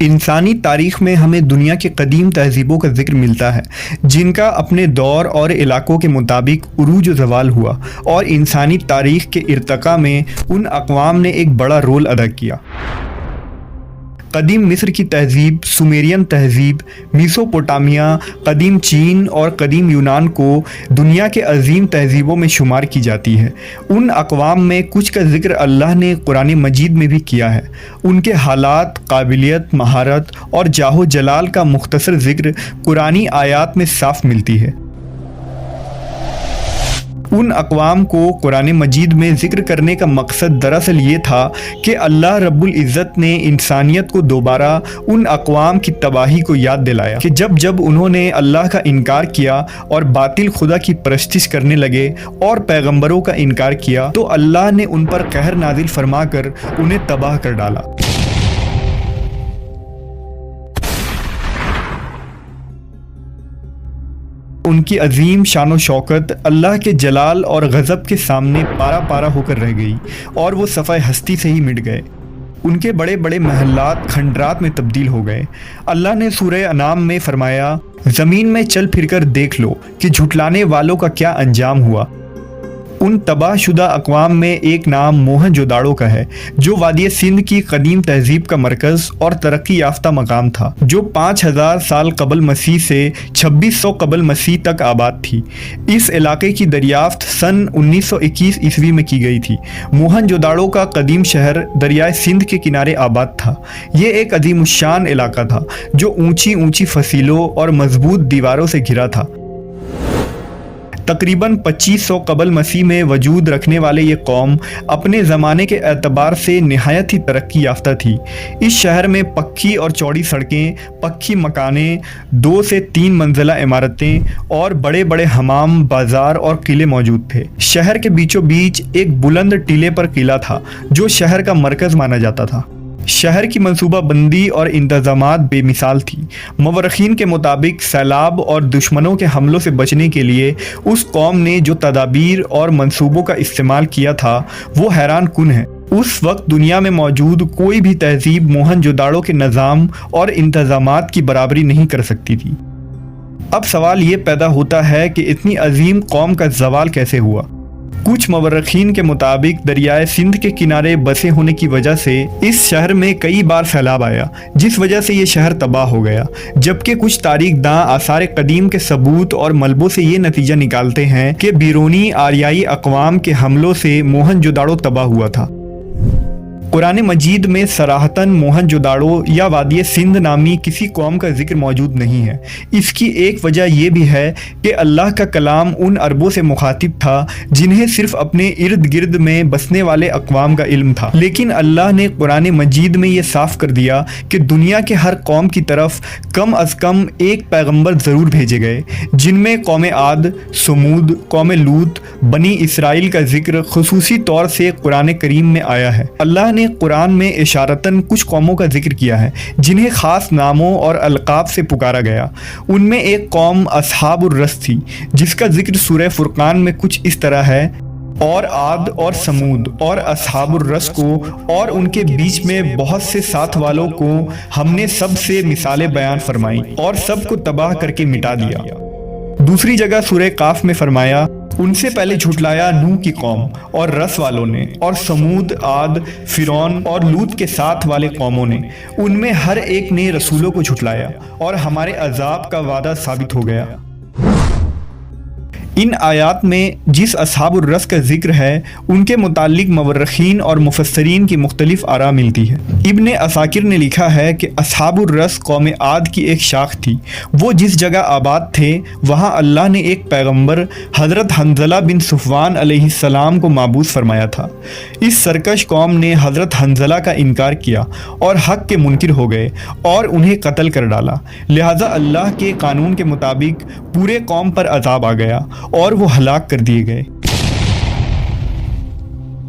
انسانی تاریخ میں ہمیں دنیا کی قدیم تہذیبوں کا ذکر ملتا ہے جن کا اپنے دور اور علاقوں کے مطابق عروج و زوال ہوا، اور انسانی تاریخ کے ارتقاء میں ان اقوام نے ایک بڑا رول ادا کیا۔ قدیم مصر کی تہذیب، سومیرین تہذیب، میسوپوٹامیہ، قدیم چین اور قدیم یونان کو دنیا کے عظیم تہذیبوں میں شمار کی جاتی ہے۔ ان اقوام میں کچھ کا ذکر اللہ نے قرآن مجید میں بھی کیا ہے۔ ان کے حالات، قابلیت، مہارت اور جاہ و جلال کا مختصر ذکر قرآنی آیات میں صاف ملتی ہے۔ ان اقوام کو قرآن مجید میں ذکر کرنے کا مقصد دراصل یہ تھا کہ اللہ رب العزت نے انسانیت کو دوبارہ ان اقوام کی تباہی کو یاد دلایا کہ جب انہوں نے اللہ کا انکار کیا اور باطل خدا کی پرستش کرنے لگے اور پیغمبروں کا انکار کیا تو اللہ نے ان پر قہر نازل فرما کر انہیں تباہ کر ڈالا۔ ان کی عظیم شان و شوکت اللہ کے جلال اور غضب کے سامنے پارا پارا ہو کر رہ گئی اور وہ صفحہ ہستی سے ہی مٹ گئے۔ ان کے بڑے بڑے محلات کھنڈرات میں تبدیل ہو گئے۔ اللہ نے سورہ انعام میں فرمایا، زمین میں چل پھر کر دیکھ لو کہ جھٹلانے والوں کا کیا انجام ہوا۔ ان تباہ شدہ اقوام میں ایک نام موہن جوداڑو کا ہے جو وادی سندھ کی قدیم تہذیب کا مرکز اور ترقی یافتہ مقام تھا، جو 5000 سال قبل مسیح سے 2600 قبل مسیح تک آباد تھی۔ اس علاقے کی دریافت سن 1921 عیسوی میں کی گئی تھی۔ موہن جوداڑو کا قدیم شہر دریائے سندھ کے کنارے آباد تھا۔ یہ ایک عظیم الشان علاقہ تھا جو اونچی اونچی فصیلوں اور مضبوط دیواروں سے گھرا تھا۔ تقریباً 2500 قبل مسیح میں وجود رکھنے والے یہ قوم اپنے زمانے کے اعتبار سے نہایت ہی ترقی یافتہ تھی۔ اس شہر میں پکی اور چوڑی سڑکیں، پکی مکانیں، 2 سے 3 منزلہ عمارتیں اور بڑے بڑے حمام، بازار اور قلعے موجود تھے۔ شہر کے بیچوں بیچ ایک بلند ٹیلے پر قلعہ تھا جو شہر کا مرکز مانا جاتا تھا۔ شہر کی منصوبہ بندی اور انتظامات بے مثال تھی۔ مورخین کے مطابق سیلاب اور دشمنوں کے حملوں سے بچنے کے لیے اس قوم نے جو تدابیر اور منصوبوں کا استعمال کیا تھا وہ حیران کن ہے۔ اس وقت دنیا میں موجود کوئی بھی تہذیب موہن جوداڑو کے نظام اور انتظامات کی برابری نہیں کر سکتی تھی۔ اب سوال یہ پیدا ہوتا ہے کہ اتنی عظیم قوم کا زوال کیسے ہوا؟ کچھ مورخین کے مطابق دریائے سندھ کے کنارے بسے ہونے کی وجہ سے اس شہر میں کئی بار سیلاب آیا جس وجہ سے یہ شہر تباہ ہو گیا، جبکہ کچھ تاریخ داں آثار قدیم کے ثبوت اور ملبوں سے یہ نتیجہ نکالتے ہیں کہ بیرونی آریائی اقوام کے حملوں سے موہن جوداڑو تباہ ہوا تھا۔ قرآن مجید میں صراحتاً موہن جوداڑو یا وادی سندھ نامی کسی قوم کا ذکر موجود نہیں ہے۔ اس کی ایک وجہ یہ بھی ہے کہ اللہ کا کلام ان عربوں سے مخاطب تھا جنہیں صرف اپنے ارد گرد میں بسنے والے اقوام کا علم تھا، لیکن اللہ نے قرآن مجید میں یہ صاف کر دیا کہ دنیا کے ہر قوم کی طرف کم از کم ایک پیغمبر ضرور بھیجے گئے، جن میں قوم عاد، سمود، قوم لوط، بنی اسرائیل کا ذکر خصوصی طور سے قرآن کریم میں آیا ہے۔ اللہ نے قرآن میں اشارتاً کچھ قوموں کا ذکر کیا ہے جنہیں خاص ناموں اور القاب سے پکارا گیا۔ ان میں ایک قوم اصحاب الرس تھی جس کا ذکر سورہ فرقان میں کچھ اس طرح ہے، اور عاد اور سمود اور اصحاب الرس کو اور ان کے بیچ میں بہت سے ساتھ والوں کو ہم نے سب سے مثالیں بیان فرمائیں اور سب کو تباہ کر کے مٹا دیا۔ دوسری جگہ سورہ قاف میں فرمایا، ان سے پہلے جھٹلایا نوح کی قوم اور رس والوں نے، اور سمود، عاد، فرعون اور لوط کے ساتھ والے قوموں نے، ان میں ہر ایک نے رسولوں کو جھٹلایا اور ہمارے عذاب کا وعدہ ثابت ہو گیا۔ ان آیات میں جس اصحاب الرس کا ذکر ہے ان کے متعلق مورخین اور مفسرین کی مختلف آراء ملتی ہے۔ ابن عساکر نے لکھا ہے کہ اصحاب الرس قوم عاد کی ایک شاخ تھی۔ وہ جس جگہ آباد تھے وہاں اللہ نے ایک پیغمبر حضرت حنظلہ بن صفوان علیہ السلام کو معبوس فرمایا تھا۔ اس سرکش قوم نے حضرت حنظلہ کا انکار کیا اور حق کے منکر ہو گئے اور انہیں قتل کر ڈالا، لہذا اللہ کے قانون کے مطابق پورے قوم پر عذاب آ گیا اور وہ ہلاک کر دیے گئے۔